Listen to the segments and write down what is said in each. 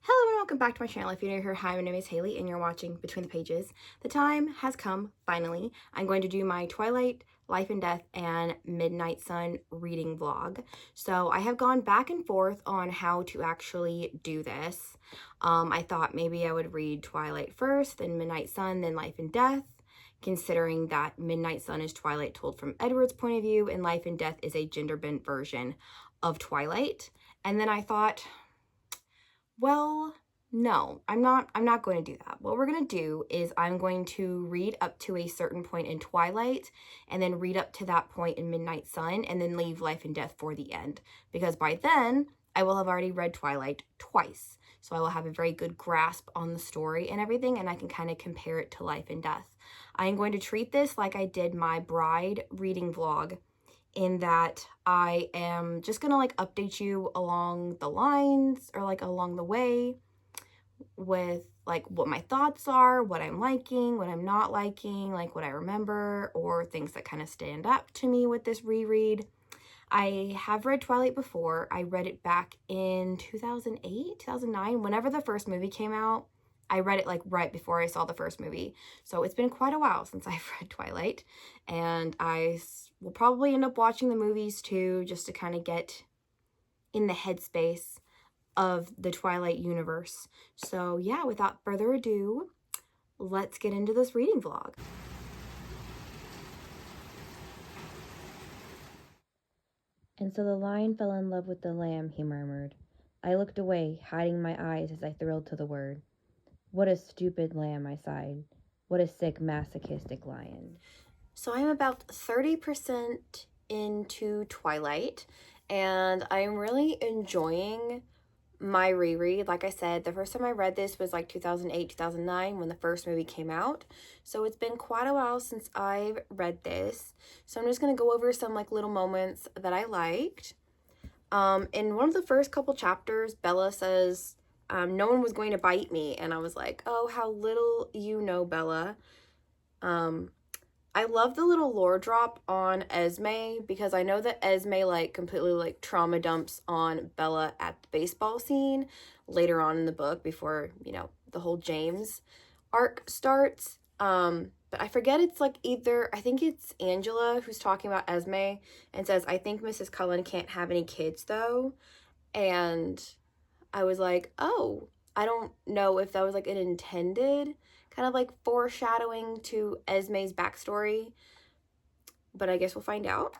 Hello and welcome back to my channel. If you're new here, hi, my name is Haley and you're watching Between the Pages. The time has come, finally. I'm going to do my Twilight, Life and Death, and Midnight Sun reading vlog. So I have gone back and forth on how to actually do this. I thought maybe I would read Twilight first, then Midnight Sun, then Life and Death, considering that Midnight Sun is Twilight told from Edward's point of view and Life and Death is a gender-bent version of Twilight. And then I thought, well, no, I'm not going to do that. What we're going to do is I'm going to read up to a certain point in Twilight and then read up to that point in Midnight Sun and then leave Life and Death for the end. Because by then, I will have already read Twilight twice. So I will have a very good grasp on the story and everything, and I can kind of compare it to Life and Death. I am going to treat this like I did my Bride reading vlog, in that I am just gonna like update you along the lines or like along the way with like what my thoughts are, what I'm liking, what I'm not liking, like what I remember, or things that kind of stand up to me with this reread. I have read Twilight before. I read it back in 2008, 2009, whenever the first movie came out. I read it like right before I saw the first movie. So it's been quite a while since I've read Twilight, and I will probably end up watching the movies too, just to kind of get in the headspace of the Twilight universe. So yeah, without further ado, let's get into this reading vlog. And so the lion fell in love with the lamb, he murmured. I looked away, hiding my eyes as I thrilled to the word. What a stupid lamb, I sighed. What a sick, masochistic lion. So I'm about 30% into Twilight, and I'm really enjoying my reread. Like I said, the first time I read this was like 2008, 2009 when the first movie came out. So it's been quite a while since I've read this. So I'm just going to go over some like little moments that I liked. In one of the first couple chapters, Bella says, no one was going to bite me. And I was like, oh, how little you know, Bella. I love the little lore drop on Esme, because I know that Esme like completely like trauma dumps on Bella at the baseball scene later on in the book before, you know, the whole James arc starts. But I forget, it's like either, I think it's Angela who's talking about Esme and says, I think Mrs. Cullen can't have any kids though. And I was like, oh, I don't know if that was like an intended kind of like foreshadowing to Esme's backstory, but I guess we'll find out.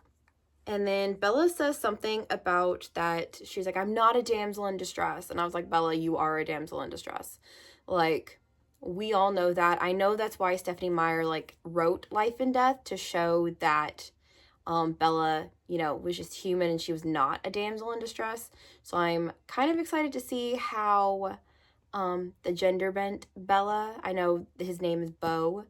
And then Bella says something about that she's like, I'm not a damsel in distress. And I was like, Bella, you are a damsel in distress. Like, we all know that. I know that's why Stephanie Meyer like wrote Life and Death, to show that Bella, you know, was just human and she was not a damsel in distress. So I'm kind of excited to see how the gender bent Bella, I know his name is Beau,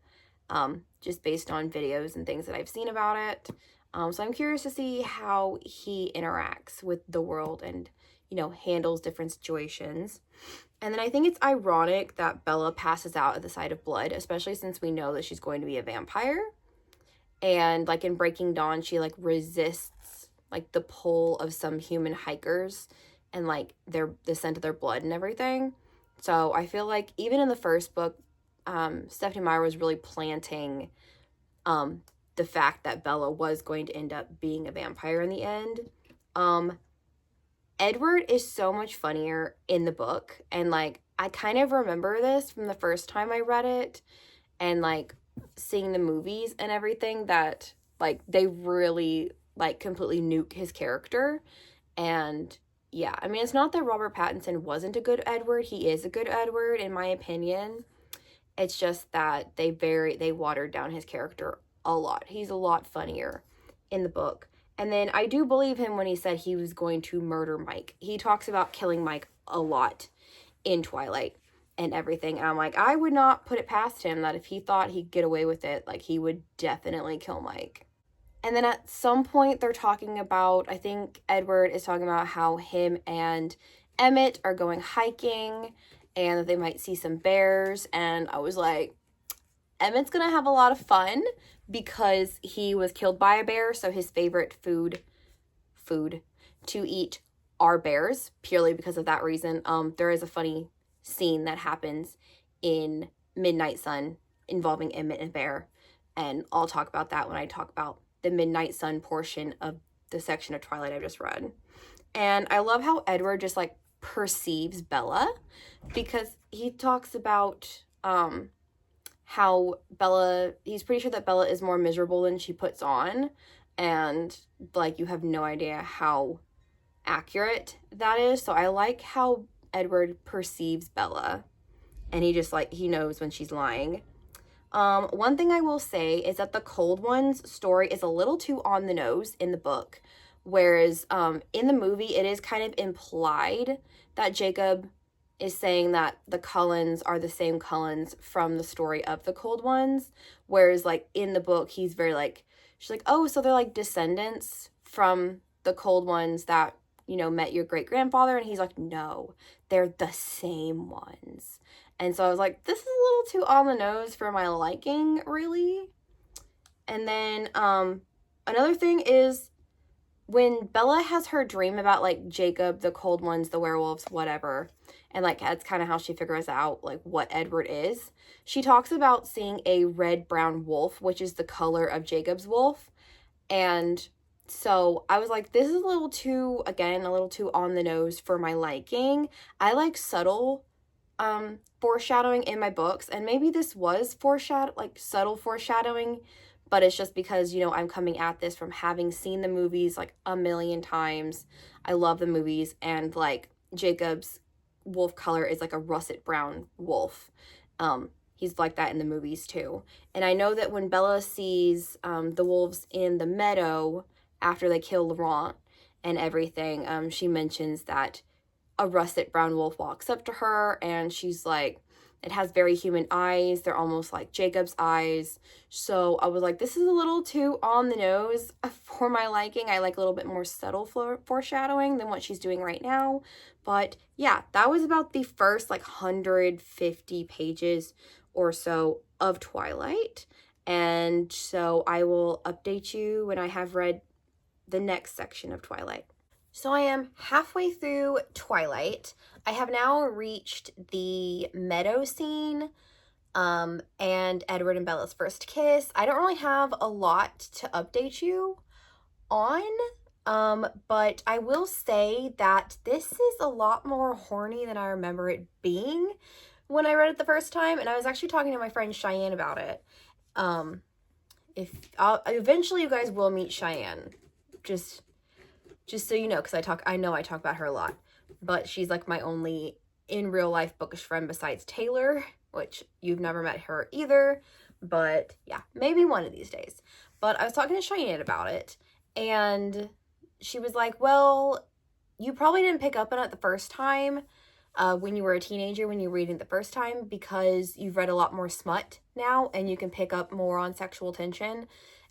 just based on videos and things that I've seen about it. So I'm curious to see how he interacts with the world and, you know, handles different situations. And then I think it's ironic that Bella passes out at the sight of blood, especially since we know that she's going to be a vampire. And like in Breaking Dawn, she like resists like the pull of some human hikers and like the scent of their blood and everything. So I feel like even in the first book, Stephanie Meyer was really planting the fact that Bella was going to end up being a vampire in the end. Edward is so much funnier in the book, and like I kind of remember this from the first time I read it and like seeing the movies and everything, that like they really like completely nuke his character. And yeah, I mean, it's not that Robert Pattinson wasn't a good Edward. He is a good Edward, in my opinion. It's just that they watered down his character a lot. He's a lot funnier in the book. And then I do believe him when he said he was going to murder Mike. He talks about killing Mike a lot in Twilight and everything. And I'm like, I would not put it past him that if he thought he'd get away with it, like he would definitely kill Mike. And then at some point they're talking about, I think Edward is talking about how him and Emmett are going hiking and that they might see some bears. And I was like, Emmett's gonna have a lot of fun because he was killed by a bear. So his favorite food to eat are bears, purely because of that reason. There is a funny scene that happens in Midnight Sun involving Emmett and Bear. And I'll talk about that when I talk about the Midnight Sun portion of the section of Twilight I just read. And I love how Edward just like perceives Bella, because he talks about how Bella, he's pretty sure that Bella is more miserable than she puts on, and like you have no idea how accurate that is. So I like how Edward perceives Bella, and he just like, he knows when she's lying. One thing I will say is that the Cold Ones story is a little too on the nose in the book, whereas in the movie it is kind of implied that Jacob is saying that the Cullens are the same Cullens from the story of the Cold Ones, whereas like in the book he's very like, she's like, oh, so they're like descendants from the Cold Ones that, you know, met your great grandfather, and he's like, no, they're the same ones. And so I was like, this is a little too on the nose for my liking, really. And then another thing is when Bella has her dream about like Jacob, the Cold Ones, the werewolves, whatever, and like that's kind of how she figures out like what Edward is. She talks about seeing a red-brown wolf, which is the color of Jacob's wolf. And so I was like, this is a little too on the nose for my liking. I like subtle foreshadowing in my books, and maybe this was subtle foreshadowing, but it's just because, you know, I'm coming at this from having seen the movies like a million times. I love the movies, and like Jacob's wolf color is like a russet brown wolf. He's like that in the movies too. And I know that when Bella sees the wolves in the meadow after they kill Laurent and everything, she mentions that a russet brown wolf walks up to her, and she's like, it has very human eyes. They're almost like Jacob's eyes. So I was like, this is a little too on the nose for my liking. I like a little bit more subtle foreshadowing than what she's doing right now. But yeah, that was about the first like 150 pages or so of Twilight. And so I will update you when I have read the next section of Twilight. So I am halfway through Twilight. I have now reached the meadow scene, and Edward and Bella's first kiss. I don't really have a lot to update you on, but I will say that this is a lot more horny than I remember it being when I read it the first time, and I was actually talking to my friend Cheyenne about it. Eventually you guys will meet Cheyenne, just so you know, because I know I talk about her a lot, but she's like my only in real life bookish friend besides Taylor, which you've never met her either, but yeah, maybe one of these days. But I was talking to Cheyenne about it, and she was like, well, you probably didn't pick up on it the first time when you were a teenager, when you were reading it the first time, because you've read a lot more smut now, and you can pick up more on sexual tension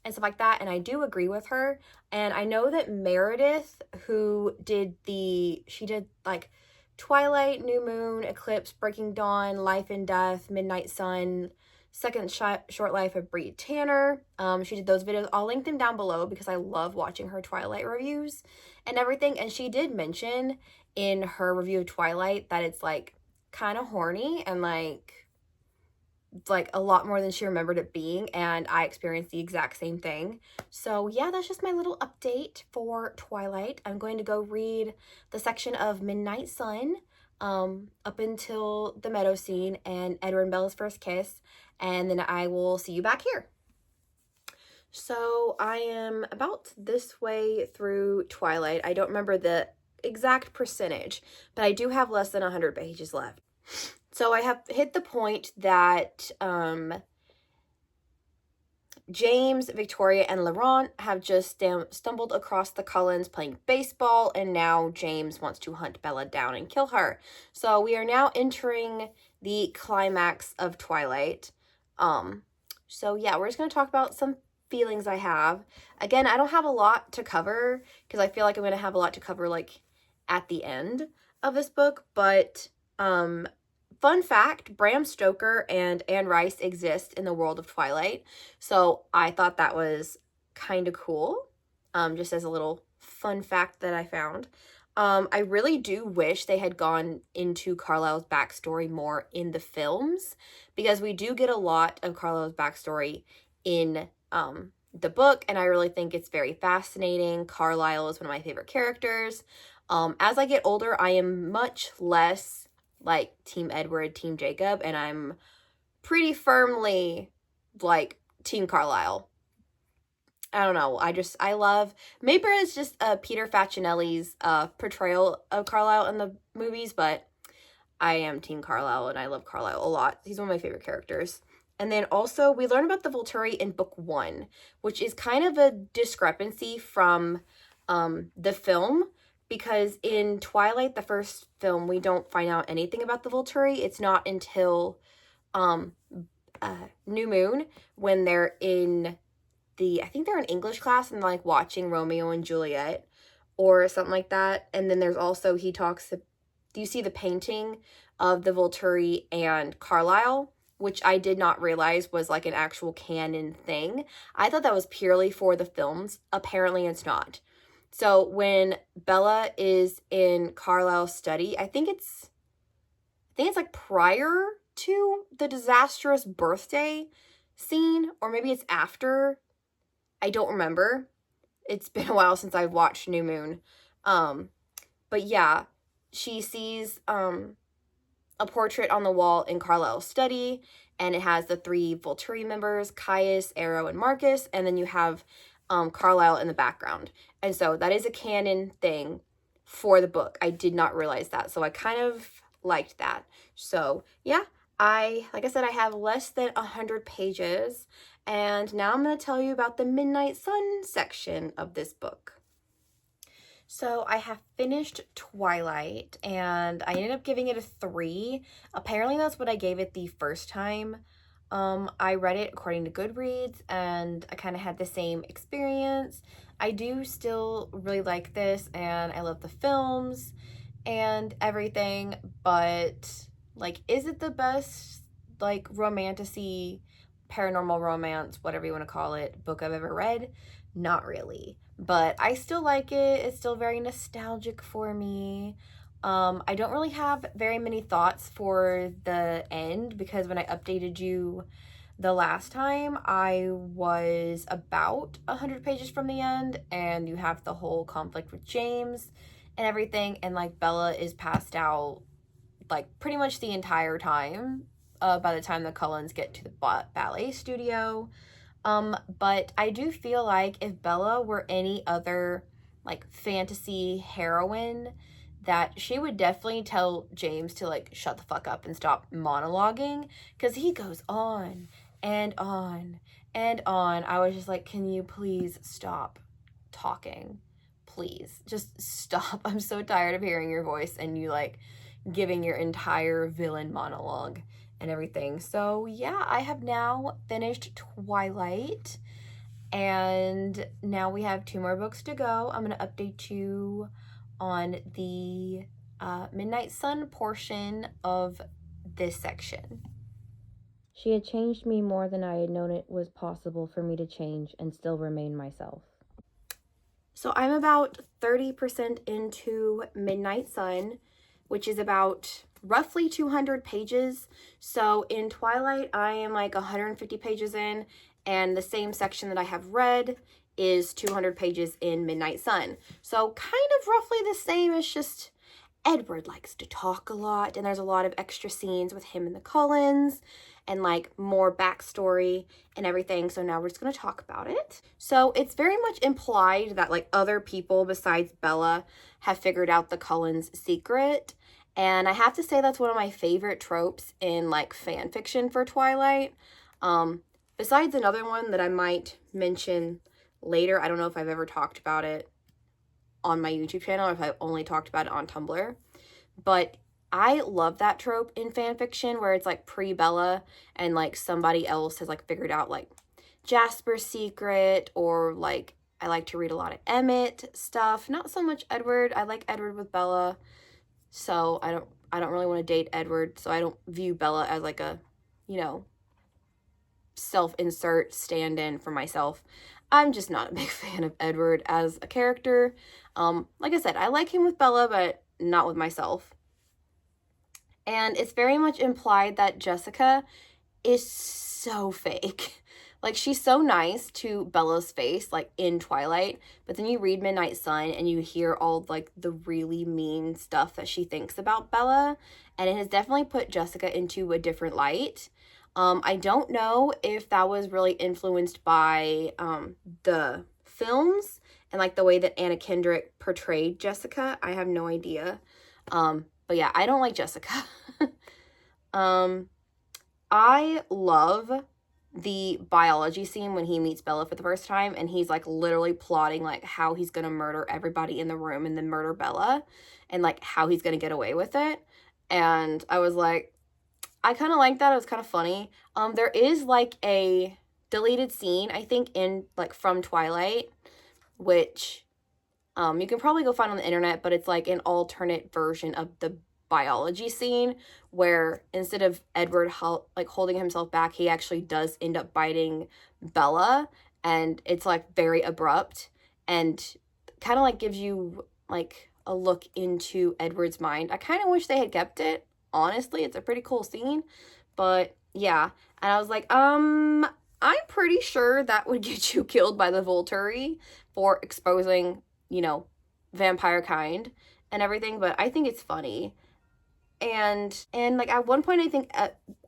and stuff like that. And I do agree with her. And I know that Meredith, who did she did like Twilight, New Moon, Eclipse, Breaking Dawn, Life and Death, Midnight Sun, Second Short Life of Bree Tanner. She did those videos. I'll link them down below because I love watching her Twilight reviews and everything. And she did mention in her review of Twilight that it's like kind of horny and like a lot more than she remembered it being, and I experienced the exact same thing. So yeah, that's just my little update for Twilight. I'm going to go read the section of Midnight Sun up until the meadow scene and Edward and Bella's first kiss, and then I will see you back here. So I am about this way through Twilight. I don't remember the exact percentage, but I do have less than 100 pages left. So I have hit the point that James, Victoria, and Laurent have just stumbled across the Cullens playing baseball, and now James wants to hunt Bella down and kill her. So we are now entering the climax of Twilight. So yeah, we're just going to talk about some feelings I have. Again, I don't have a lot to cover because I feel like I'm going to have a lot to cover like at the end of this book, but fun fact, Bram Stoker and Anne Rice exist in the world of Twilight. So I thought that was kind of cool, just as a little fun fact that I found. I really do wish they had gone into Carlisle's backstory more in the films, because we do get a lot of Carlisle's backstory in the book, and I really think it's very fascinating. Carlisle is one of my favorite characters. As I get older, I am much less like Team Edward, Team Jacob, and I'm pretty firmly like Team Carlisle. I don't know. I love, maybe it's just Peter Facinelli's portrayal of Carlisle in the movies, but I am Team Carlisle and I love Carlisle a lot. He's one of my favorite characters. And then also we learn about the Volturi in book 1, which is kind of a discrepancy from the film, because in Twilight, the first film, we don't find out anything about the Volturi. It's not until New Moon, when they're in I think they're in English class and like watching Romeo and Juliet or something like that. And then there's also, do you see the painting of the Volturi and Carlisle, which I did not realize was like an actual canon thing. I thought that was purely for the films. Apparently it's not. So when Bella is in Carlisle's study, I think it's like prior to the disastrous birthday scene, or maybe it's after. I don't remember. It's been a while since I've watched New Moon. But yeah, she sees a portrait on the wall in Carlisle's study, and it has the 3 Volturi members, Caius, Arrow, and Marcus, and then you have Carlisle in the background. And so that is a canon thing for the book. I did not realize that, so I kind of liked that. So yeah, like I said, I have less than 100 pages, and now I'm going to tell you about the Midnight Sun section of this book. So I have finished Twilight, and I ended up giving it a 3. Apparently that's what I gave it the first time. I read it according to Goodreads, and I kind of had the same experience. I do still really like this, and I love the films and everything, but like, is it the best like romantasy, paranormal romance, whatever you want to call it, book I've ever read? Not really, but I still like it. It's still very nostalgic for me. I don't really have very many thoughts for the end, because when I updated you the last time, I was about 100 pages from the end, and you have the whole conflict with James and everything, and like Bella is passed out like pretty much the entire time by the time the Cullens get to the ballet studio. But I do feel like if Bella were any other like fantasy heroine, that she would definitely tell James to like shut the fuck up and stop monologuing, because he goes on and on and on. I was just like, can you please stop talking? Please just stop. I'm so tired of hearing your voice and you like giving your entire villain monologue and everything. So yeah, I have now finished Twilight, and now we have 2 more books to go. I'm going to update you on the Midnight Sun portion of this section. She had changed me more than I had known it was possible for me to change and still remain myself. So I'm about 30% into Midnight Sun, which is about roughly 200 pages. So in Twilight, I am like 150 pages in, and the same section that I have read is 200 pages in Midnight Sun. So kind of roughly the same. It's just Edward likes to talk a lot, and there's a lot of extra scenes with him and the Cullens, and like more backstory and everything. So now we're just going to talk about it. So it's very much implied that like other people besides Bella have figured out the Cullens' secret. And I have to say that's one of my favorite tropes in like fan fiction for Twilight. Besides another one that I might mention later. I don't know if I've ever talked about it on my YouTube channel or if I've only talked about it on Tumblr. But I love that trope in fan fiction where it's like pre-Bella and like somebody else has like figured out like Jasper's secret, or like I like to read a lot of Emmett stuff. Not so much Edward. I like Edward with Bella. So I don't really want to date Edward. So I don't view Bella as like a, you know, self-insert stand-in for myself. I'm just not a big fan of Edward as a character. Like I said, I like him with Bella, but not with myself. And it's very much implied that Jessica is so fake. Like, she's so nice to Bella's face, like in Twilight, but then you read Midnight Sun and you hear all like the really mean stuff that she thinks about Bella, and it has definitely put Jessica into a different light. I don't know if that was really influenced by the films and like the way that Anna Kendrick portrayed Jessica. I have no idea. But yeah, I don't like Jessica. I love the biology scene when he meets Bella for the first time and he's like literally plotting like how he's gonna murder everybody in the room and then murder Bella and like how he's gonna get away with it. And I was like, I kind of like that. It was kind of funny. There is like a deleted scene, I think, in like from Twilight, which you can probably go find on the internet, but it's like an alternate version of the biology scene where instead of Edward like holding himself back, he actually does end up biting Bella, and it's like very abrupt and kind of like gives you like a look into Edward's mind. I kind of wish they had kept it. Honestly, it's a pretty cool scene, but yeah. And I was like, I'm pretty sure that would get you killed by the Volturi for exposing, you know, vampire kind and everything, but I think it's funny. And like at one point I think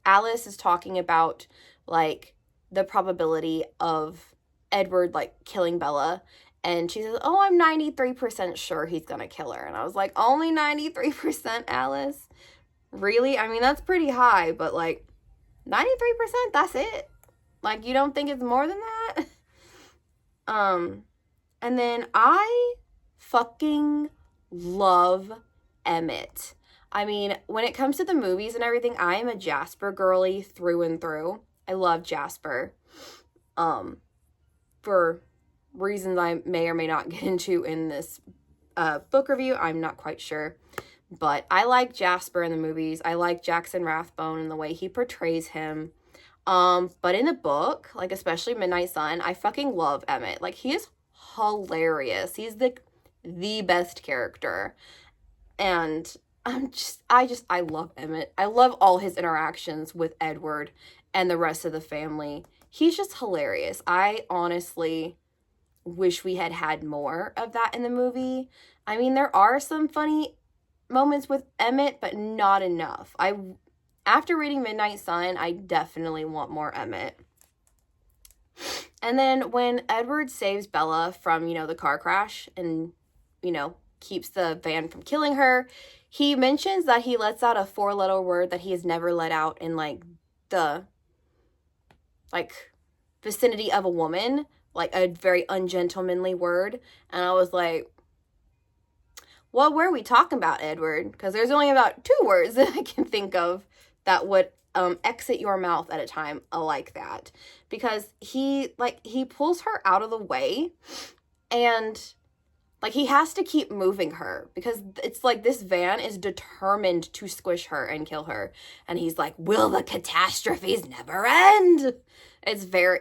Alice is talking about like the probability of Edward like killing Bella, and she says, "Oh, I'm 93% sure he's gonna kill her." And I was like, "Only 93%, Alice? Really? I mean, that's pretty high, but like 93%, that's it? Like, you don't think it's more than that?" And then I fucking love Emmett. I mean, when it comes to the movies and everything, I am a Jasper girly through and through. I love Jasper. For reasons I may or may not get into in this book review, I'm not quite sure. But I like Jasper in the movies. I like Jackson Rathbone and the way he portrays him. But in the book, like especially Midnight Sun, I fucking love Emmett. Like, he is hilarious. He's the best character. And I love Emmett. I love all his interactions with Edward and the rest of the family. He's just hilarious. I honestly wish we had had more of that in the movie. I mean, there are some funny moments with Emmett, but not enough. After reading Midnight Sun, I definitely want more Emmett. And then when Edward saves Bella from, you know, the car crash and, you know, keeps the van from killing her, he mentions that he lets out a 4-letter word that he has never let out in like the like vicinity of a woman, like a very ungentlemanly word. And I was like, what were we talking about, Edward? Because there's only about 2 words that I can think of that would exit your mouth at a time like that. Because he pulls her out of the way, and like he has to keep moving her because it's like this van is determined to squish her and kill her. And he's like, will the catastrophes never end? It's very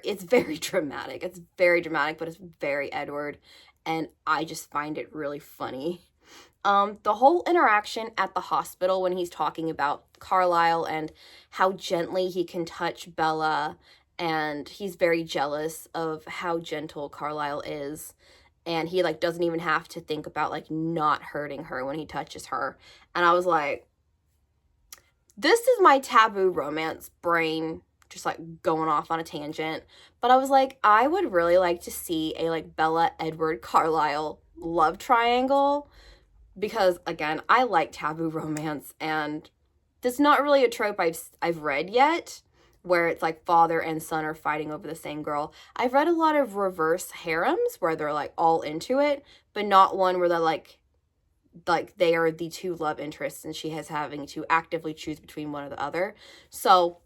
dramatic. It's very dramatic, but it's very Edward. And I just find it really funny. The whole interaction at the hospital when he's talking about Carlisle and how gently he can touch Bella, and he's very jealous of how gentle Carlisle is, and he like doesn't even have to think about like not hurting her when he touches her. And I was like, this is my taboo romance brain just like going off on a tangent. But I was like, I would really like to see a like Bella, Edward, Carlisle love triangle. Because, again, I like taboo romance, and it's not really a trope I've read yet, where it's like father and son are fighting over the same girl. I've read a lot of reverse harems where they're like all into it, but not one where they're like they are the 2 love interests and she is having to actively choose between one or the other. So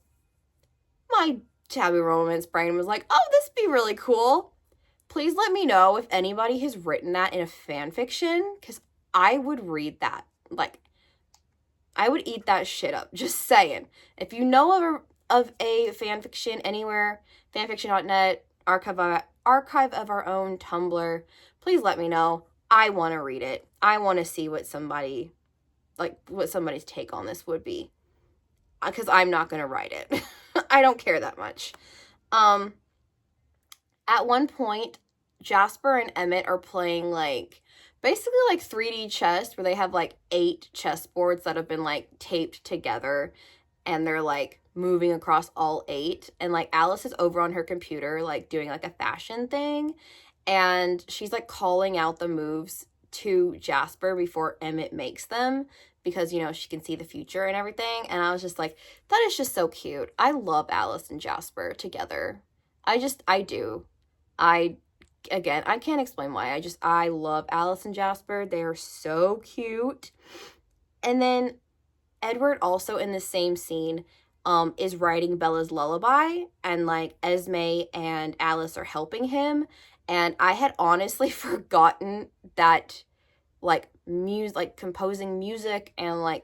my taboo romance brain was like, oh, this would be really cool. Please let me know if anybody has written that in a fan fiction, because I would read that. Like, I would eat that shit up. Just saying. If you know of a fan fiction anywhere, fanfiction.net, archive of our own Tumblr, please let me know. I want to read it. I want to see what somebody's take on this would be, because I'm not going to write it. I don't care that much. At one point, Jasper and Emmett are playing basically 3D chess, where they have 8 chessboards that have been taped together, and they're moving across all 8, and Alice is over on her computer doing a fashion thing, and she's calling out the moves to Jasper before Emmett makes them, because she can see the future and everything. And I was just that is just so cute. I love Alice and Jasper together. I do. I can't explain why. I love Alice and Jasper. They're so cute. And then Edward, also in the same scene, is writing Bella's lullaby, and Esme and Alice are helping him. And I had honestly forgotten that composing music and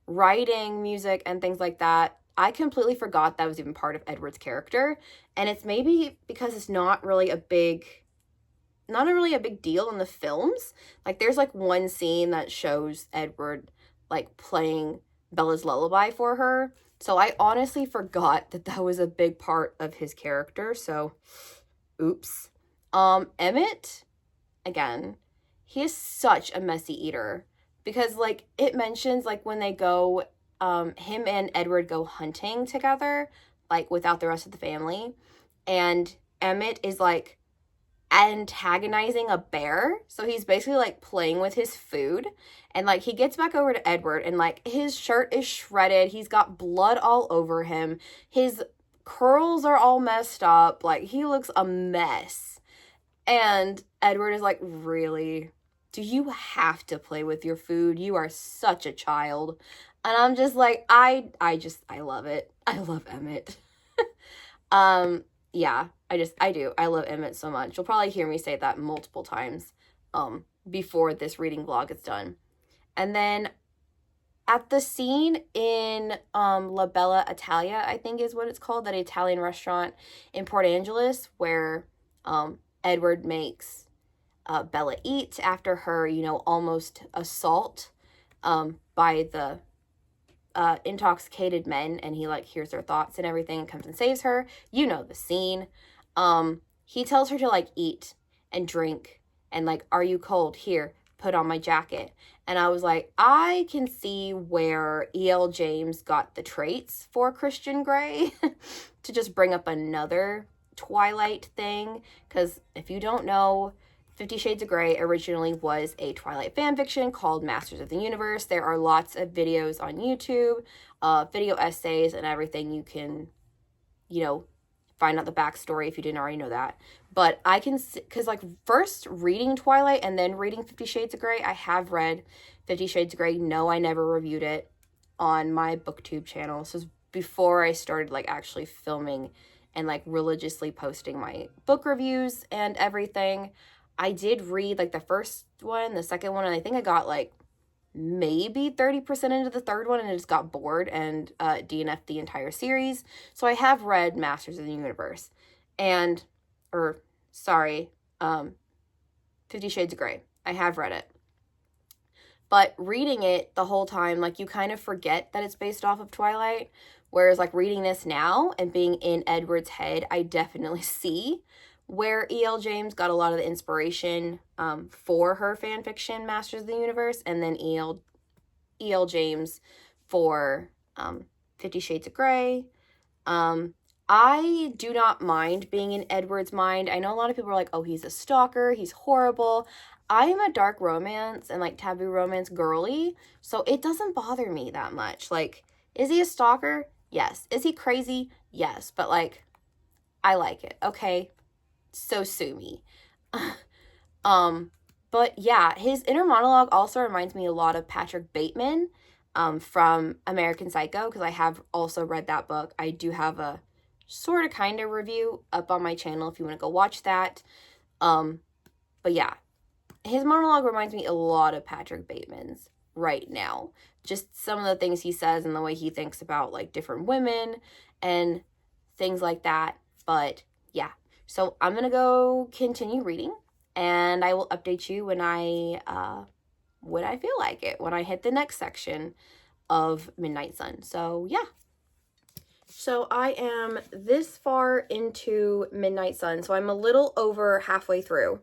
writing music and things like that, I completely forgot that was even part of Edward's character. And it's maybe because it's not really a big deal in the films. There's one scene that shows Edward playing Bella's lullaby for her. So I honestly forgot that was a big part of his character. So oops. Emmett, again, he is such a messy eater, because it mentions when they go, him and Edward go hunting together, without the rest of the family, and Emmett is antagonizing a bear. So he's basically playing with his food, and he gets back over to Edward, and his shirt is shredded, he's got blood all over him, his curls are all messed up, he looks a mess. And Edward is really, do you have to play with your food? You are such a child. And I'm just I love it. I love Emmett. Yeah, I do. I love Emmett so much. You'll probably hear me say that multiple times before this reading vlog is done. And then at the scene in La Bella Italia, I think is what it's called, that Italian restaurant in Port Angeles, where Edward makes Bella eat after her, almost assault by the intoxicated men, and he hears their thoughts and everything and comes and saves her. You know the scene. He tells her to eat and drink, and are you cold? Here, put on my jacket. And I was I can see where E.L. James got the traits for Christian Grey to just bring up another Twilight thing, because if you don't know, 50 Shades of Grey originally was a Twilight fanfiction called Masters of the Universe. There are lots of videos on YouTube, video essays and everything. You can, find out the backstory if you didn't already know that. But I can, because first reading Twilight and then reading 50 Shades of Grey, I have read 50 Shades of Grey. No, I never reviewed it on my booktube channel. This was before I started actually filming and religiously posting my book reviews and everything. I did read the first one, the second one, and I think I got maybe 30% into the third one, and I just got bored and DNF'd the entire series. So I have read Masters of the Universe, 50 Shades of Grey. I have read it. But reading it the whole time, you kind of forget that it's based off of Twilight. Whereas reading this now and being in Edward's head, I definitely see where E.L. James got a lot of the inspiration for her fanfiction, Masters of the Universe, and then E.L. James for 50 Shades of Grey. I do not mind being in Edward's mind. I know a lot of people are oh, he's a stalker, he's horrible. I am a dark romance and taboo romance girly, so it doesn't bother me that much. Is he a stalker? Yes. Is he crazy? Yes. But I like it. Okay. So sue me. But yeah, his inner monologue also reminds me a lot of Patrick Bateman from American Psycho, because I have also read that book. I do have a sort of kind of review up on my channel if you want to go watch that. But yeah, his monologue reminds me a lot of Patrick Bateman's right now. Just some of the things he says and the way he thinks about different women and things like that. But yeah, So I'm going to go continue reading, and I will update you when I feel like it, when I hit the next section of Midnight Sun. So yeah. So I am this far into Midnight Sun, so I'm a little over halfway through.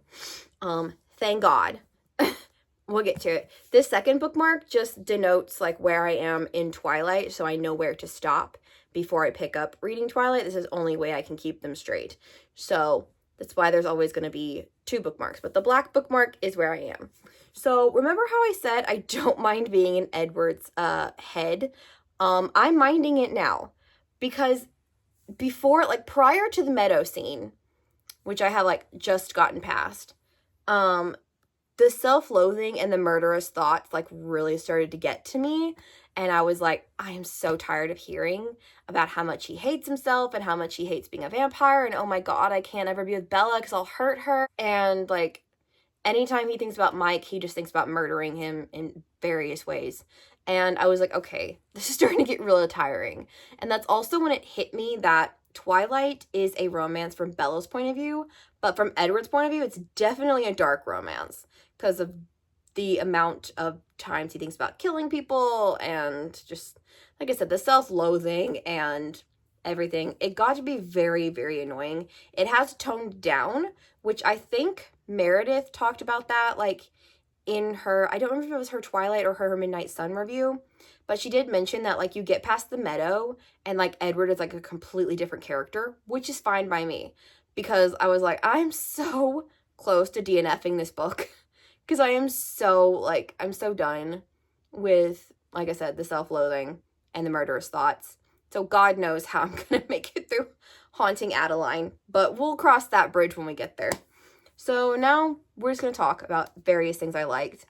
Thank God. We'll get to it. This second bookmark just denotes like where I am in Twilight, so I know where to stop before I pick up reading Twilight. This is the only way I can keep them straight. So that's why there's always going to be 2 bookmarks, but the black bookmark is where I am. So remember how I said I don't mind being in Edward's head? I'm minding it now, because before, like prior to the meadow scene, which I have like just gotten past, the self-loathing and the murderous thoughts like really started to get to me, and I was like, I am so tired of hearing about how much he hates himself and how much he hates being a vampire, and oh my god, I can't ever be with Bella because I'll hurt her. And like anytime he thinks about Mike, he just thinks about murdering him in various ways. And I was like, okay, this is starting to get really tiring. And that's also when it hit me that Twilight is a romance from Bella's point of view, but from Edward's point of view, it's definitely a dark romance because of the amount of times he thinks about killing people, and just, like I said, the self-loathing and everything. It got to be very, very annoying. It has toned down, which I think Meredith talked about that, like, in her, I don't remember if it was her Twilight or her Midnight Sun review, but she did mention that, like, you get past the meadow, and, like, Edward is, like, a completely different character, which is fine by me, because I was like, I'm so close to DNFing this book, because I am so, like, I'm so done with, like I said, the self-loathing and the murderous thoughts. So God knows how I'm gonna make it through Haunting Adeline, but we'll cross that bridge when we get there. So now we're just going to talk about various things I liked.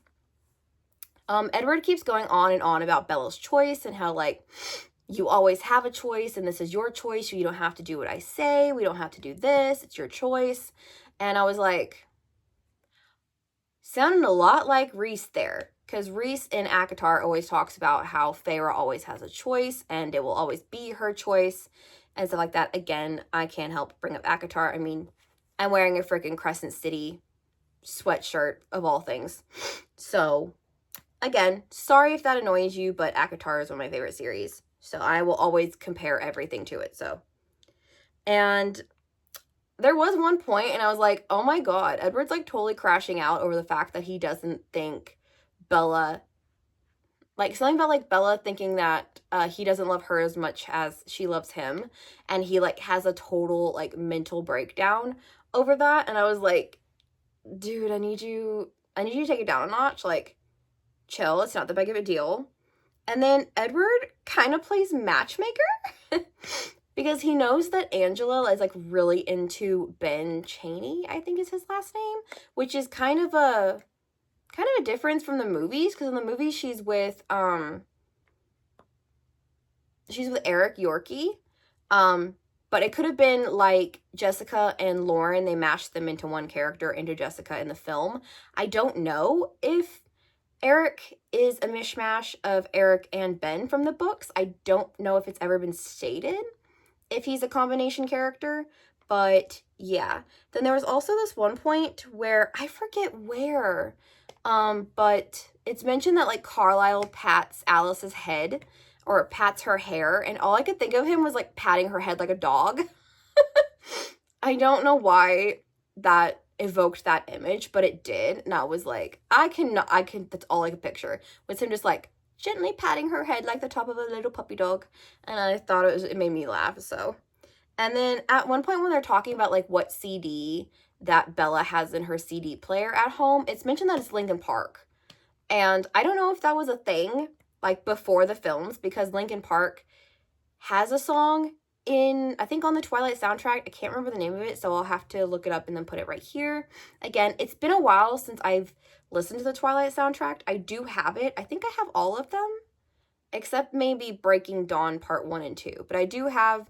Edward keeps going on and on about Bella's choice and how, like, you always have a choice and this is your choice. You don't have to do what I say. We don't have to do this. It's your choice. And I was like, sounding a lot like Rhys there. Because Rhys in ACOTAR always talks about how Feyre always has a choice and it will always be her choice and stuff like that. Again, I can't help bring up ACOTAR. I mean, I'm wearing a freaking Crescent City sweatshirt of all things. So, again, sorry if that annoys you, but ACOTAR is one of my favorite series. So I will always compare everything to it. So, and there was one point and I was like, oh my god, Edward's like totally crashing out over the fact that he doesn't think Bella, like something about like Bella thinking that he doesn't love her as much as she loves him, and he like has a total like mental breakdown over that. And I was like, dude, I need you to take it down a notch, like chill, it's not that big of a deal. And then Edward kind of plays matchmaker because he knows that Angela is like really into Ben Chaney, I think is his last name, which is kind of a difference from the movies, because in the movies she's with Eric Yorkie. But it could have been like Jessica and Lauren, they mashed them into one character, into Jessica in the film. I don't know if Eric is a mishmash of Eric and Ben from the books. I don't know if it's ever been stated if he's a combination character, but yeah. Then there was also this one point where, I forget where, but it's mentioned that like Carlisle pats Alice's head, or pats her hair, and all I could think of him was like patting her head like a dog. I don't know why that evoked that image, but it did, and I was like, that's all I could picture, was him just like gently patting her head like the top of a little puppy dog, and I thought it made me laugh. So, and then at one point when they're talking about like what CD that Bella has in her CD player at home, it's mentioned that it's Linkin Park, and I don't know if that was a thing like before the films, because Linkin Park has a song in, I think on the Twilight soundtrack. I can't remember the name of it, so I'll have to look it up and then put it right here. Again, it's been a while since I've listened to the Twilight soundtrack. I do have it. I think I have all of them, except maybe Breaking Dawn Part 1 and 2. But I do have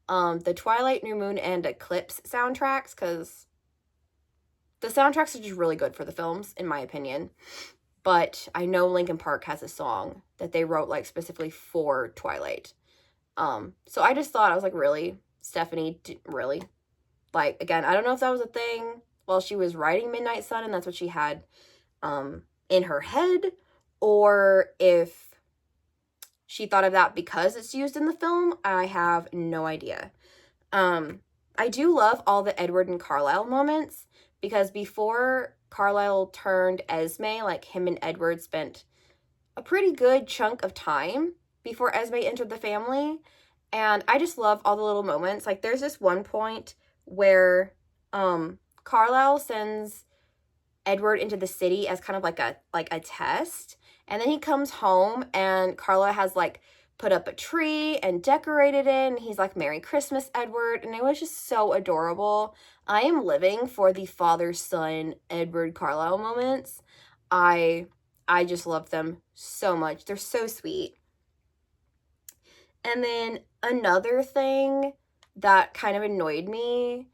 the Twilight, New Moon, and Eclipse soundtracks, because the soundtracks are just really good for the films, in my opinion. But I know Linkin Park has a song that they wrote like specifically for Twilight. So I just thought, I was like, really? Stephanie, really? Like, again, I don't know if that was a thing while she was writing Midnight Sun and that's what she had in her head, or if she thought of that because it's used in the film. I have no idea. I do love all the Edward and Carlisle moments, because before Carlisle turned Esme, like, him and Edward spent a pretty good chunk of time before Esme entered the family. And I just love all the little moments. Like, there's this one point where Carlisle sends Edward into the city as kind of like a test, and then he comes home and Carla has like put up a tree and decorated it, and he's like, "Merry Christmas, Edward," and it was just so adorable. I am living for the father-son Edward Carlisle moments. I just love them so much. They're so sweet. And then another thing that kind of annoyed me,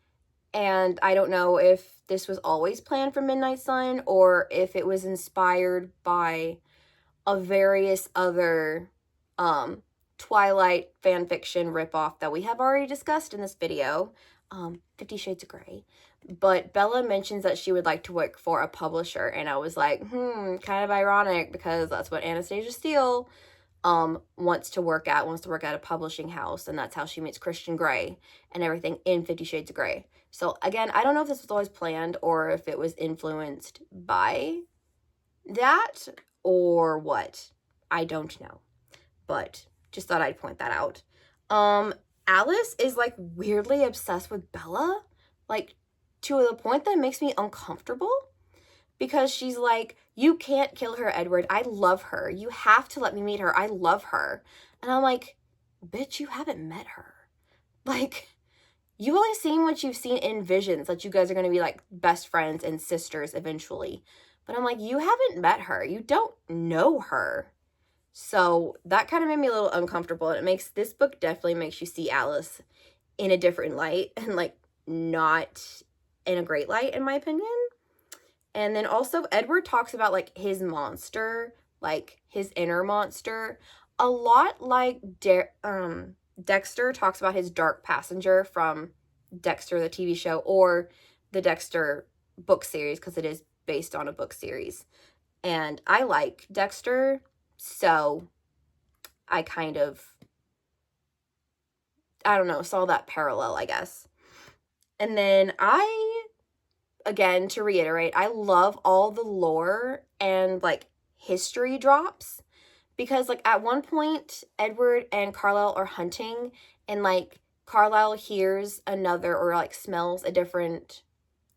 and I don't know if this was always planned for Midnight Sun or if it was inspired by a various other Twilight fanfiction ripoff that we have already discussed in this video, 50 Shades of Grey. But Bella mentions that she would like to work for a publisher, and I was like, kind of ironic, because that's what Anastasia Steele wants to work at a publishing house, and that's how she meets Christian Grey and everything in 50 Shades of Grey. So again, I don't know if this was always planned or if it was influenced by that or what. I don't know, but just thought I'd point that out. Alice is like weirdly obsessed with Bella, like to the point that makes me uncomfortable, because she's like, "You can't kill her, Edward. I love her. You have to let me meet her. I love her." And I'm like, bitch, you haven't met her. Like, you've only seen what you've seen in visions, that you guys are going to be like best friends and sisters eventually. But I'm like, you haven't met her. You don't know her. So that kind of made me a little uncomfortable. And this book definitely makes you see Alice in a different light, and like not in a great light, in my opinion. And then also Edward talks about like his monster, like his inner monster, a lot like Dexter talks about his dark passenger from Dexter, the TV show, or the Dexter book series, because it is based on a book series. And I like Dexter, so I kind of, I don't know, saw that parallel, I guess. And then again, to reiterate, I love all the lore and like history drops, because like at one point Edward and Carlisle are hunting, and like Carlisle hears another, or like smells a different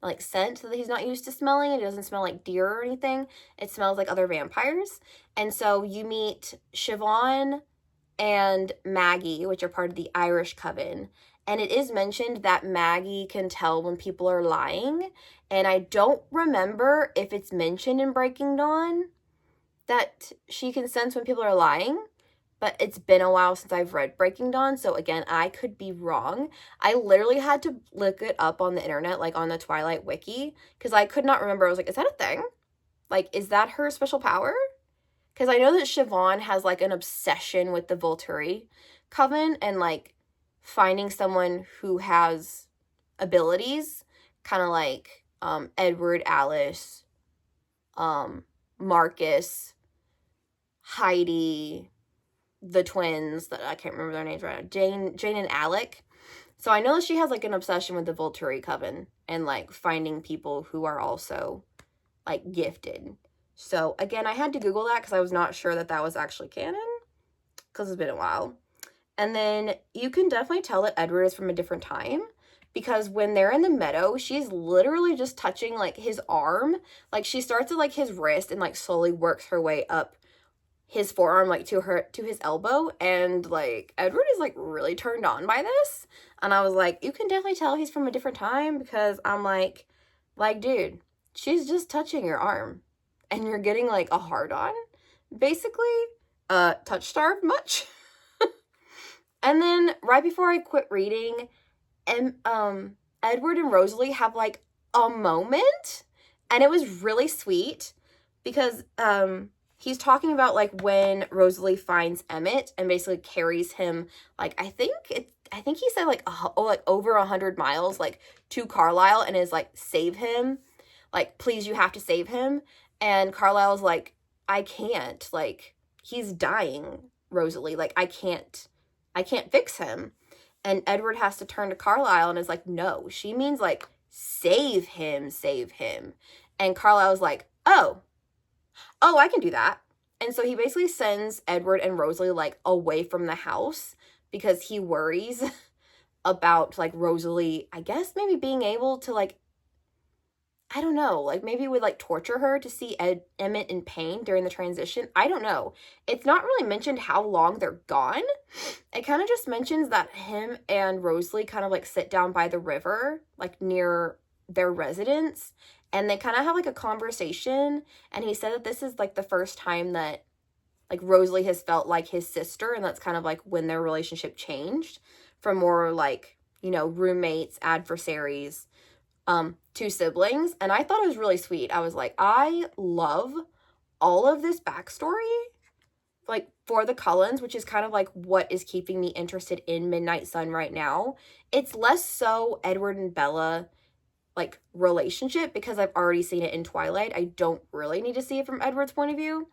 like scent that he's not used to smelling. It doesn't smell like deer or anything. It smells like other vampires. And so you meet Siobhan and Maggie, which are part of the Irish Coven. And it is mentioned that Maggie can tell when people are lying. And I don't remember if it's mentioned in Breaking Dawn that she can sense when people are lying, but it's been a while since I've read Breaking Dawn, so again, I could be wrong. I literally had to look it up on the internet, like on the Twilight wiki, because I could not remember. I was like, is that a thing? Like, is that her special power? Because I know that Siobhan has like an obsession with the Volturi Coven and like finding someone who has abilities, kind of like Edward, Alice, Marcus, Heidi, the twins, that I can't remember their names right now, Jane and Alec. So I know that she has like an obsession with the Volturi Coven and like finding people who are also like gifted. So again, I had to Google that because I was not sure that that was actually canon, because it's been a while. And then you can definitely tell that Edward is from a different time, because when they're in the meadow, she's literally just touching like his arm. Like she starts at like his wrist and like slowly works her way up his forearm, like to his elbow, and like Edward is like really turned on by this. And I was like, you can definitely tell he's from a different time, because I'm like dude, she's just touching your arm and you're getting like a hard on, basically. Touch starved much? And then right before I quit reading, and Edward and Rosalie have like a moment, and it was really sweet, because he's talking about like when Rosalie finds Emmett and basically carries him, like I think I think he said like like over 100 miles like to Carlisle and is like, save him, like, please, you have to save him. And Carlisle's like, I can't, like, he's dying, Rosalie, like, I can't fix him. And Edward has to turn to Carlisle and is like, no, she means like, save him, save him. And Carlisle's like, oh, I can do that. And so he basically sends Edward and Rosalie like away from the house because he worries about like Rosalie, I guess maybe being able to like, I don't know, like maybe would like torture her to see Emmett in pain during the transition. I don't know. It's not really mentioned how long they're gone. It kind of just mentions that him and Rosalie kind of like sit down by the river, like near their residence, and they kind of have like a conversation. And he said that this is like the first time that like Rosalie has felt like his sister, and that's kind of like when their relationship changed from more like, you know, roommates, adversaries, to siblings. And I thought it was really sweet. I was like, I love all of this backstory, like for the Cullens, which is kind of like what is keeping me interested in Midnight Sun right now. It's less so Edward and Bella like relationship because I've already seen it in Twilight. I don't really need to see it from Edward's point of view.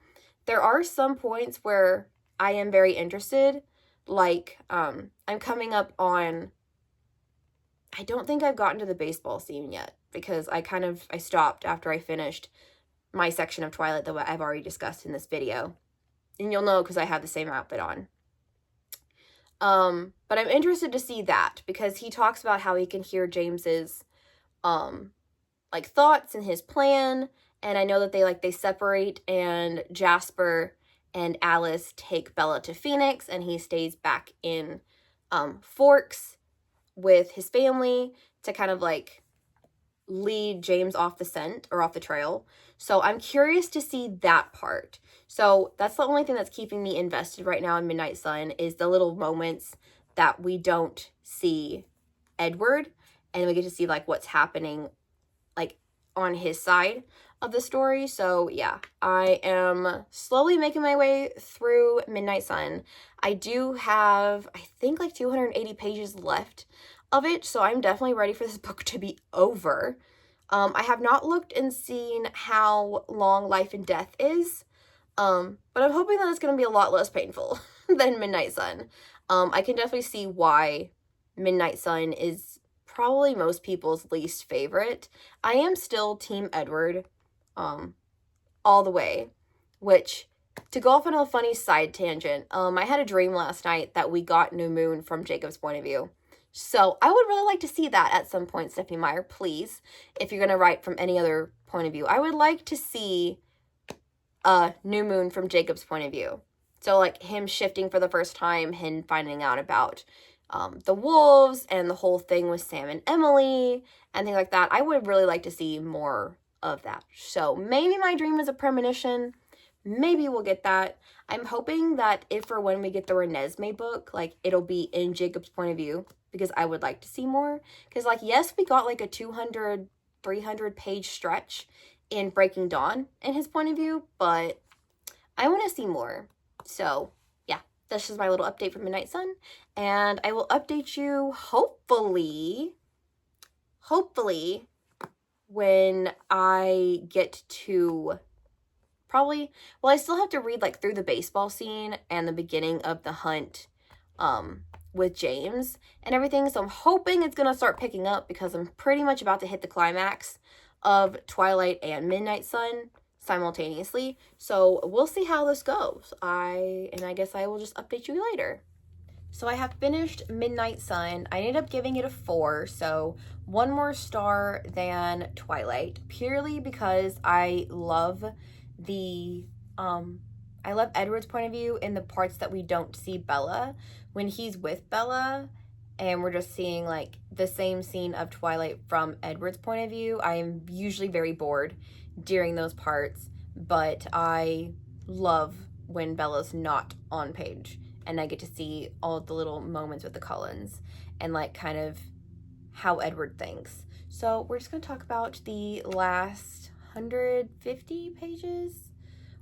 There are some points where I am very interested, like I'm coming up on, I don't think I've gotten to the baseball scene yet because I stopped after I finished my section of Twilight that I've already discussed in this video. And you'll know because I have the same outfit on. But I'm interested to see that because he talks about how he can hear James's like thoughts and his plan. And I know that they separate, and Jasper and Alice take Bella to Phoenix and he stays back in Forks with his family to kind of like lead James off the scent or off the trail. So I'm curious to see that part. So that's the only thing that's keeping me invested right now in Midnight Sun is the little moments that we don't see Edward, and we get to see like what's happening like on his side of the story. So yeah, I am slowly making my way through Midnight Sun. I do have, I think, like 280 pages left of it, so I'm definitely ready for this book to be over. I have not looked and seen how long Life and Death is, but I'm hoping that it's going to be a lot less painful than Midnight Sun. I can definitely see why Midnight Sun is probably most people's least favorite. I am still Team Edward, all the way, which, to go off on a funny side tangent, I had a dream last night that we got New Moon from Jacob's point of view. So I would really like to see that at some point, Stephanie Meyer, please. If you're going to write from any other point of view, I would like to see New Moon from Jacob's point of view. So like him shifting for the first time, him finding out about the wolves and the whole thing with Sam and Emily and things like that. I would really like to see more of that. So maybe my dream is a premonition. Maybe we'll get that. I'm hoping that if or when we get the Renesmee book, like it'll be in Jacob's point of view, because I would like to see more. Because like, yes, we got like a 200, 300 page stretch in Breaking Dawn in his point of view, but I want to see more. So yeah, that's just my little update from Midnight Sun. And I will update you hopefully when I get to probably, well, I still have to read like through the baseball scene and the beginning of the hunt with James and everything. So I'm hoping it's going to start picking up because I'm pretty much about to hit the climax of Twilight and Midnight Sun simultaneously. So we'll see how this goes. I guess I will just update you later. So I have finished Midnight Sun. I ended up giving it a 4, so 1 more star than Twilight, purely because I love Edward's point of view in the parts that we don't see Bella. When he's with Bella and we're just seeing like the same scene of Twilight from Edward's point of view, I am usually very bored during those parts, but I love when Bella's not on page and I get to see all the little moments with the Cullens and like kind of how Edward thinks. So we're just going to talk about the last 150 pages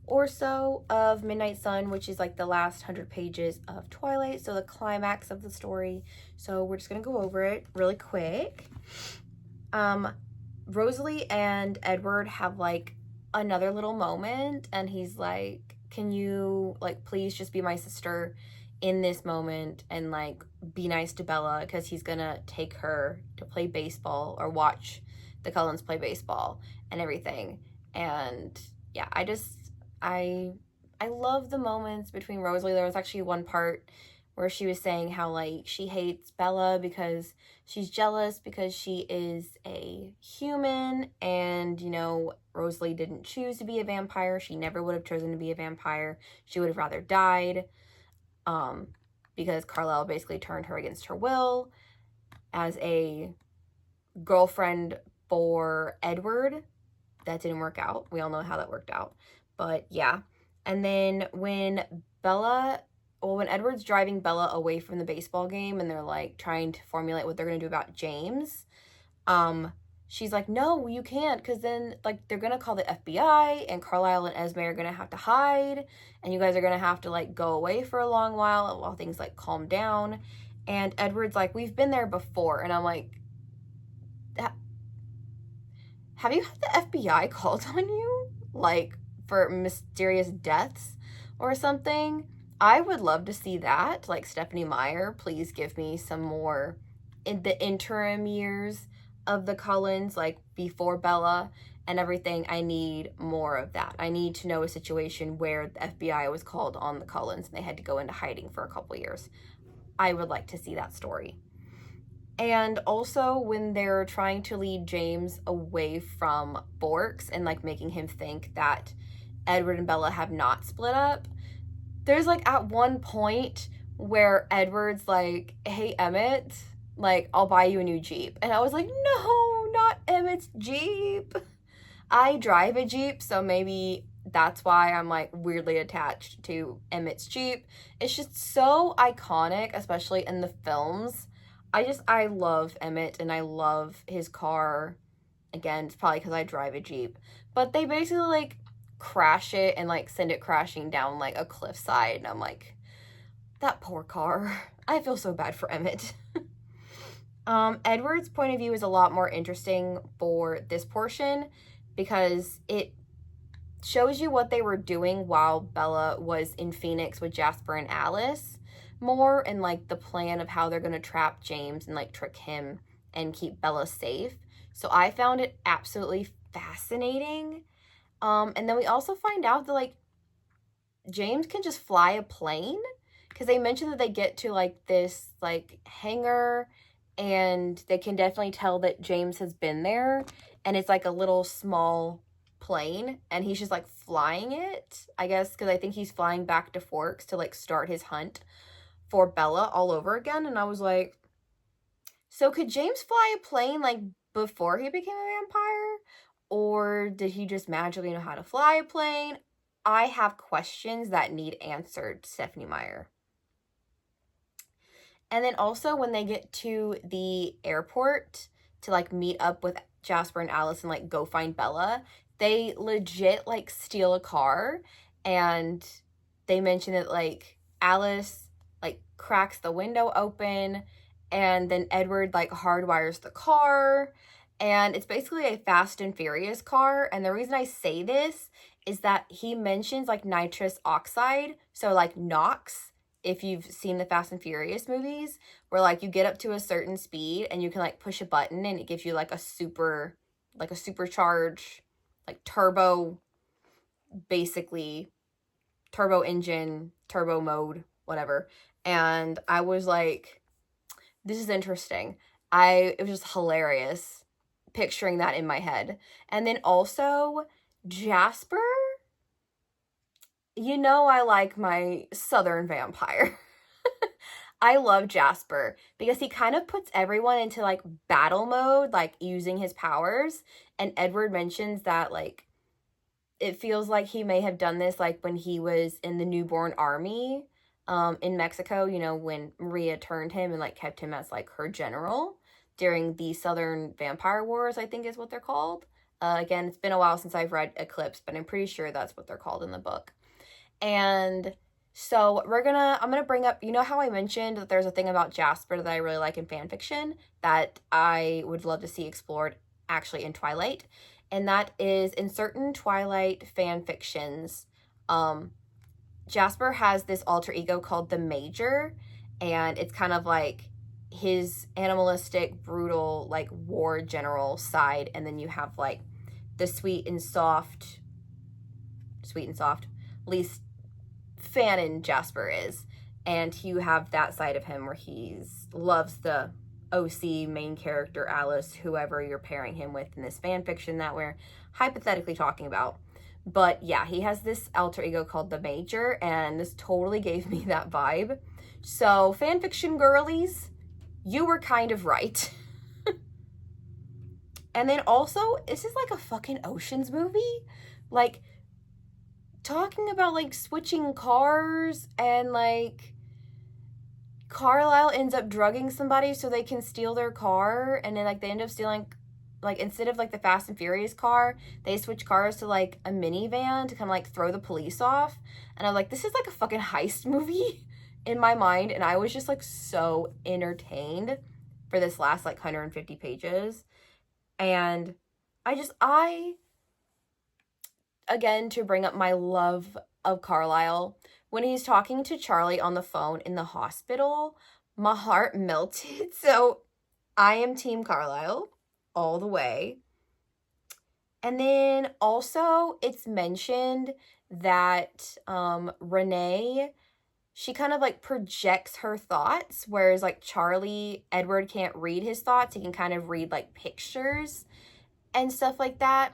or so of Midnight Sun, which is like the last 100 pages of Twilight, so the climax of the story. So we're just gonna go over it really quick. Rosalie and Edward have like another little moment, and he's like, can you like please just be my sister in this moment and like be nice to Bella, because he's gonna take her to play baseball or watch the Cullens play baseball and everything. And yeah, I love the moments between Rosalie. There was actually one part where she was saying how like she hates Bella because she's jealous because she is a human, and you know, Rosalie didn't choose to be a vampire. She never would have chosen to be a vampire. She would have rather died, because Carlisle basically turned her against her will as a girlfriend for Edward. That didn't work out. We all know how that worked out. But yeah. And then when Edward's driving Bella away from the baseball game and they're like trying to formulate what they're going to do about James, she's like, no, you can't, because then like they're going to call the FBI and Carlisle and Esme are going to have to hide, and you guys are going to have to like go away for a long while things like calm down. And Edward's like, we've been there before. And I'm like, have you had the FBI called on you? Like, for mysterious deaths or something? I would love to see that. Like, Stephenie Meyer, please give me some more in the interim years of the Cullens, like before Bella and everything. I need more of that. I need to know a situation where the FBI was called on the Cullens and they had to go into hiding for a couple years. I would like to see that story. And also when they're trying to lead James away from Forks and like making him think that Edward and Bella have not split up, there's like at one point where Edward's like, hey Emmett, like I'll buy you a new Jeep. And I was like, no, not Emmett's Jeep. I drive a Jeep, so maybe that's why I'm like weirdly attached to Emmett's Jeep. It's just so iconic, especially in the films. I love Emmett and I love his car. Again, it's probably because I drive a Jeep. But they basically like crash it and like send it crashing down like a cliffside. And I'm like, that poor car. I feel so bad for Emmett. Edward's point of view is a lot more interesting for this portion because it shows you what they were doing while Bella was in Phoenix with Jasper and Alice more, and like the plan of how they're going to trap James and like trick him and keep Bella safe. So I found it absolutely fascinating. And then we also find out that like James can just fly a plane, because they mentioned that they get to like this like hangar and they can definitely tell that James has been there, and it's like a little small plane and he's just like flying it, I guess, because I think he's flying back to Forks to like start his hunt for Bella all over again. And I was like, so could James fly a plane like before he became a vampire, or did he just magically know how to fly a plane? I have questions that need answered, Stephenie Meyer. And then also when they get to the airport to like meet up with Jasper and Alice and like go find Bella, they legit like steal a car, and they mention that like Alice like cracks the window open, and then Edward like hardwires the car, and it's basically a Fast and Furious car. And the reason I say this is that he mentions like nitrous oxide, so like NOx, if you've seen the Fast and Furious movies, where like you get up to a certain speed and you can like push a button and it gives you like a supercharged like turbo, basically turbo engine, turbo mode, whatever. And I was like, this is interesting. It was just hilarious picturing that in my head. And then also Jasper, you know, I like my Southern vampire. I love Jasper because he kind of puts everyone into like battle mode, like using his powers. And Edward mentions that like it feels like he may have done this like when he was in the newborn army in Mexico, you know, when Maria turned him and like kept him as like her general during the Southern Vampire Wars, I think is what they're called. Again, it's been a while since I've read Eclipse, but I'm pretty sure that's what they're called in the book. And so I'm gonna bring up, you know how I mentioned that there's a thing about Jasper that I really like in fan fiction that I would love to see explored actually in Twilight, and that is in certain Twilight fan fictions, Jasper has this alter ego called the Major, and it's kind of like his animalistic, brutal, like war general side, and then you have like the sweet and soft, at least Fanon Jasper is, and you have that side of him where he's loves the OC main character Alice, whoever you're pairing him with in this fan fiction that we're hypothetically talking about. But yeah, he has this alter ego called the Major, and this totally gave me that vibe. So fanfiction girlies, you were kind of right. And then also, this is like a fucking Oceans movie. Like, talking about like switching cars, and like Carlisle ends up drugging somebody so they can steal their car, and then like they end up stealing, like instead of like the Fast and Furious car, they switch cars to like a minivan to kind of like throw the police off. And I'm like, this is like a fucking heist movie in my mind, and I was just like so entertained for this last like 150 pages. And I again, to bring up my love of Carlisle, when he's talking to Charlie on the phone in the hospital, my heart melted. So I am Team Carlisle all the way. And then also it's mentioned that Renee, she kind of like projects her thoughts, whereas like Edward can't read his thoughts. He can kind of read like pictures and stuff like that.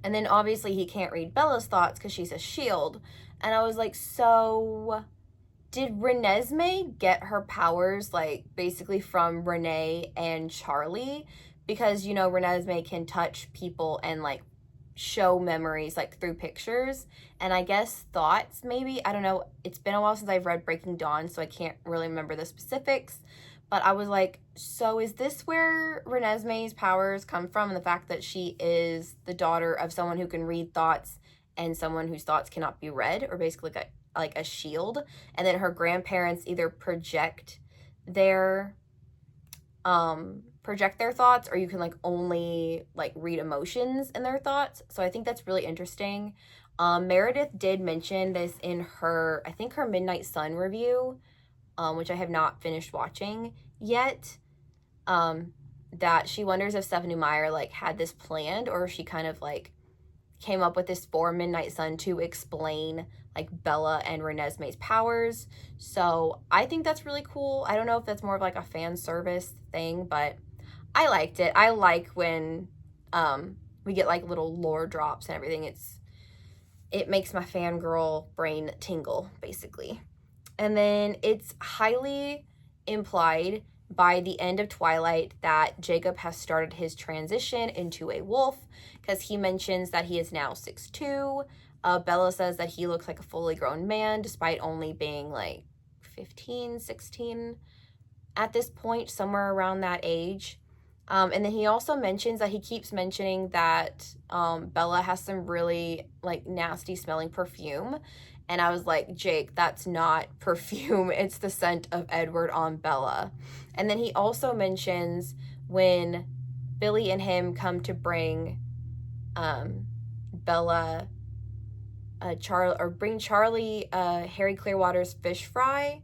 And then obviously he can't read Bella's thoughts because she's a shield. And I was like, so did Renesmee get her powers like basically from Renee and Charlie? Because, you know, Renesmee can touch people and like show memories like through pictures, and I guess thoughts maybe. I don't know. It's been a while since I've read Breaking Dawn, so I can't really remember the specifics. But I was like, so is this where Renesmee's powers come from? And the fact that she is the daughter of someone who can read thoughts and someone whose thoughts cannot be read, or basically like a shield. And then her grandparents either project their thoughts, or you can like only like read emotions in their thoughts. So I think that's really interesting. Meredith did mention this in her, I think her Midnight Sun review, which I have not finished watching yet, that she wonders if Stephenie Meyer like had this planned, or if she kind of like came up with this for Midnight Sun to explain like Bella and Renesmee's powers. So I think that's really cool. I don't know if that's more of like a fan service thing, but I liked it. I like when we get like little lore drops and everything. It makes my fangirl brain tingle, basically. And then it's highly implied by the end of Twilight that Jacob has started his transition into a wolf, because he mentions that he is now 6'2". Bella says that he looks like a fully grown man despite only being like 15, 16 at this point, somewhere around that age. And then he also mentions that he keeps mentioning that Bella has some really like nasty smelling perfume. And I was like, Jake, that's not perfume. It's the scent of Edward on Bella. And then he also mentions when Billy and him come to bring Bella bring Charlie Harry Clearwater's fish fry,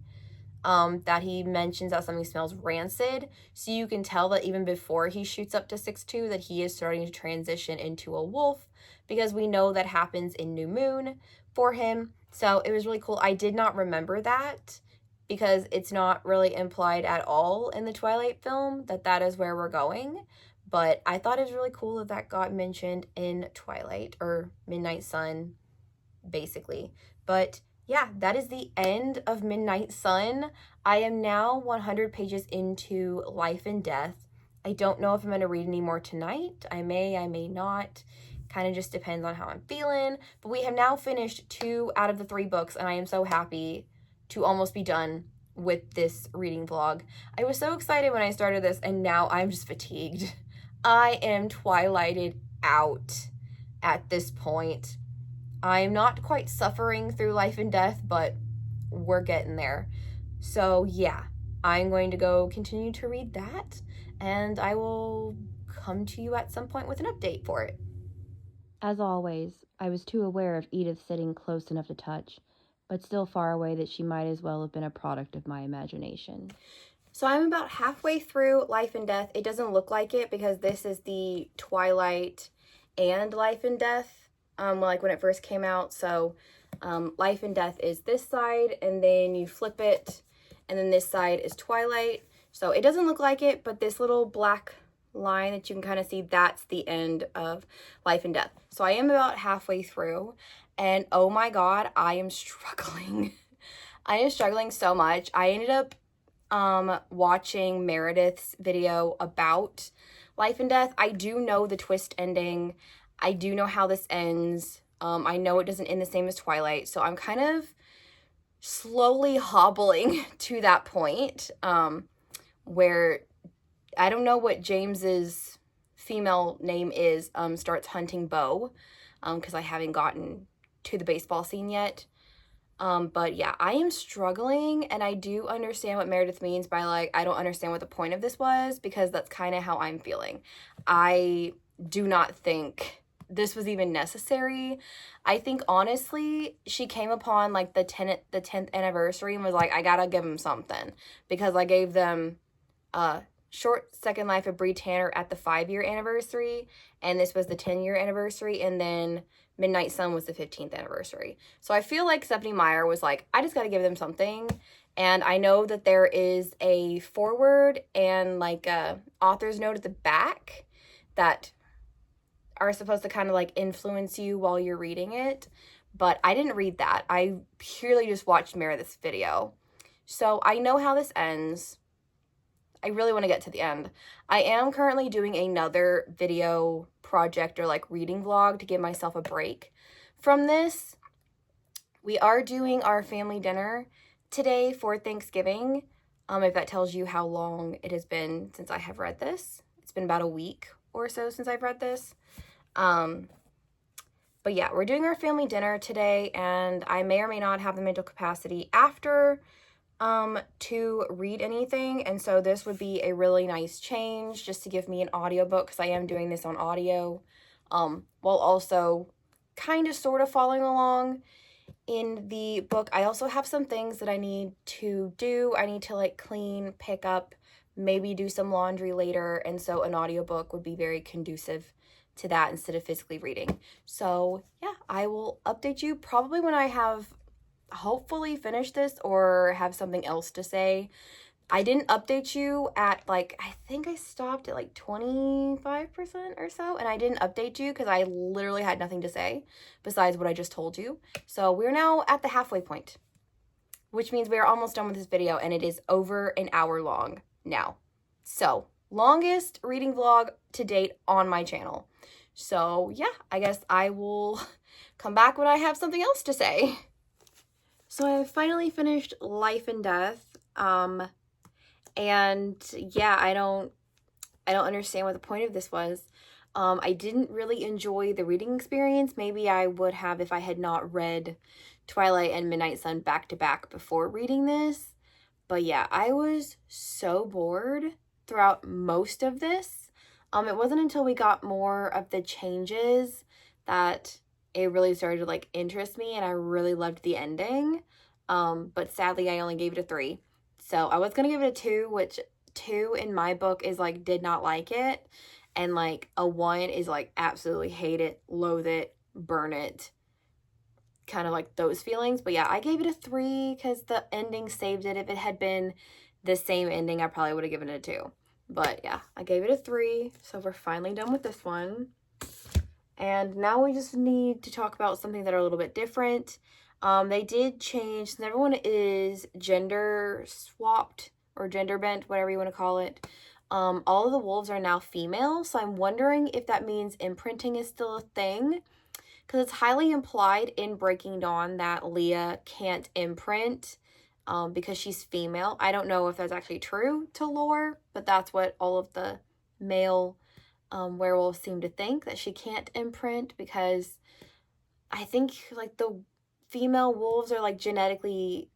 that he mentions that something smells rancid. So you can tell that even before he shoots up to 6'2", that he is starting to transition into a wolf, because we know that happens in New Moon for him. So it was really cool. I did not remember that, because it's not really implied at all in the Twilight film that is where we're going. But I thought it was really cool that got mentioned in Twilight, or Midnight Sun, basically. But yeah, that is the end of Midnight Sun. I am now 100 pages into Life and Death. I don't know if I'm going to read any more tonight. I may not. Kind of just depends on how I'm feeling. But we have now finished 2 out of the 3 books, and I am so happy to almost be done with this reading vlog. I was so excited when I started this, and now I'm just fatigued. I am twilighted out at this point. I'm not quite suffering through Life and Death, but we're getting there. So yeah, I'm going to go continue to read that, and I will come to you at some point with an update for it. As always, I was too aware of Edith sitting close enough to touch, but still far away that she might as well have been a product of my imagination. So I'm about halfway through Life and Death. It doesn't look like it because this is the Twilight and Life and Death, like when it first came out. So Life and Death is this side, and then you flip it, and then this side is Twilight. So it doesn't look like it, but this little black line that you can kind of see, that's the end of Life and Death. So I am about halfway through, and oh my god, I am struggling. I am struggling so much. I ended up watching Meredith's video about Life and Death. I do know the twist ending. I do know how this ends. I know it doesn't end the same as Twilight, so I'm kind of slowly hobbling to that point, where I don't know what James's female name is, starts hunting Bo, because I haven't gotten to the baseball scene yet. But yeah, I am struggling, and I do understand what Meredith means by, like, I don't understand what the point of this was, because that's kind of how I'm feeling. I do not think this was even necessary. I think, honestly, she came upon, like, the 10th anniversary and was like, I gotta give them something, because I gave them Short Second Life of Bree Tanner at the 5-year anniversary, and this was the 10-year anniversary, and then Midnight Sun was the 15th anniversary. So I feel like Stephenie Meyer was like, I just got to give them something. And I know that there is a foreword and like a author's note at the back that are supposed to kind of like influence you while you're reading it. But I didn't read that. I purely just watched Meredith's video. So I know how this ends. I really want to get to the end. I am currently doing another video project or like reading vlog to give myself a break from this. We are doing our family dinner today for Thanksgiving. If that tells you how long it has been since I have read this. It's been about a week or so since I've read this. But yeah, we're doing our family dinner today, and I may or may not have the mental capacity after to read anything, and so this would be a really nice change just to give me an audiobook, because I am doing this on audio, while also kind of sort of following along in the book. I also have some things that I need to do. I need to like clean, pick up, maybe do some laundry later, and so an audiobook would be very conducive to that instead of physically reading. So yeah, I will update you probably when I have hopefully finish this or have something else to say. I didn't update you at like, I think I stopped at like 25% or so, and I didn't update you because I literally had nothing to say besides what I just told you. So we're now at the halfway point, which means we are almost done with this video, and it is over an hour long now. So longest reading vlog to date on my channel. So yeah, I guess I will come back when I have something else to say. So I finally finished Life and Death, and yeah, I don't understand what the point of this was. I didn't really enjoy the reading experience. Maybe I would have if I had not read Twilight and Midnight Sun back to back before reading this. But yeah, I was so bored throughout most of this. It wasn't until we got more of the changes that it really started to like interest me, and I really loved the ending. But sadly I only gave it a 3. So I was gonna give it a 2, which 2 in my book is like did not like it, and like a 1 is like absolutely hate it, loathe it, burn it, kind of like those feelings. But yeah, I gave it a 3 because the ending saved it. If it had been the same ending, I probably would have given it a 2. But yeah, I gave it a 3, so we're finally done with this one. And now we just need to talk about something that are a little bit different. They did change, since everyone is gender swapped or gender bent, whatever you want to call it. All of the wolves are now female, so I'm wondering if that means imprinting is still a thing, because it's highly implied in Breaking Dawn that Leah can't imprint because she's female. I don't know if that's actually true to lore, but that's what all of the male werewolves seem to think that she can't imprint because I think like the female wolves are like genetically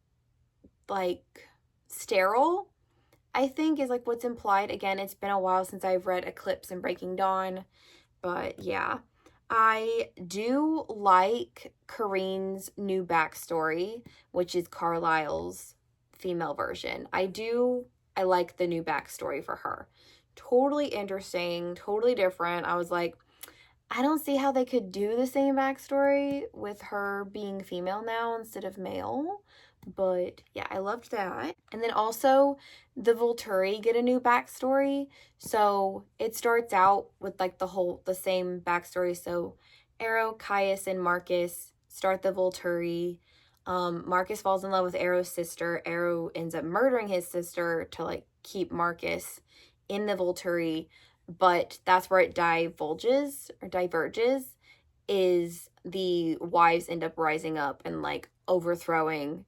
like sterile, I think is like what's implied. Again, it's been a while since I've read Eclipse and Breaking Dawn, but yeah. I do like Corinne's new backstory, which is Carlisle's female version. I like the new backstory for her. Totally interesting, totally different. I was like, I don't see how they could do the same backstory with her being female now instead of male. But yeah, I loved that. And then also, the Volturi get a new backstory. So it starts out with like the same backstory. So Arrow, Caius, and Marcus start the Volturi. Marcus falls in love with Arrow's sister. Arrow ends up murdering his sister to like keep Marcus in the Volturi, but that's where it diverges, is the wives end up rising up and like overthrowing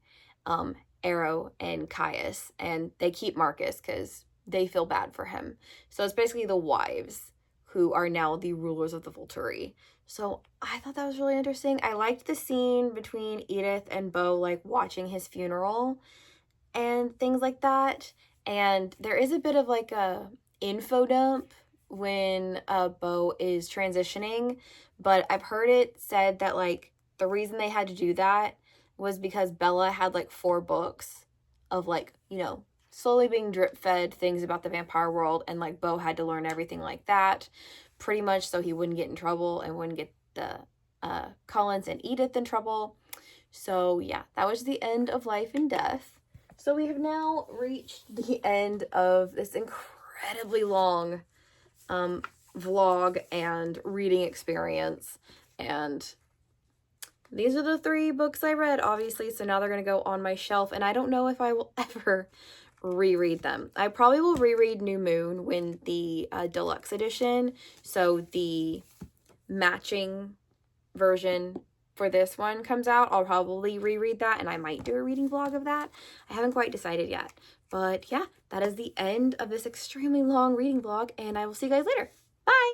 Arrow and Caius, and they keep Marcus because they feel bad for him. So it's basically the wives who are now the rulers of the Volturi. So I thought that was really interesting. I liked the scene between Edith and Bo, like watching his funeral and things like that. And there is a bit of like a info dump when Bo is transitioning, but I've heard it said that like the reason they had to do that was because Bella had like 4 books of like, slowly being drip fed things about the vampire world, and like Bo had to learn everything like that pretty much so he wouldn't get in trouble and wouldn't get the Collins and Edith in trouble. So yeah, that was the end of Life and Death. So we have now reached the end of this incredibly long vlog and reading experience, and these are the 3 books I read, obviously, so now they're going to go on my shelf, and I don't know if I will ever reread them. I probably will reread New Moon when the deluxe edition, so the matching version for this one comes out. I'll probably reread that, and I might do a reading vlog of that. I haven't quite decided yet. But yeah, that is the end of this extremely long reading vlog, and I will see you guys later.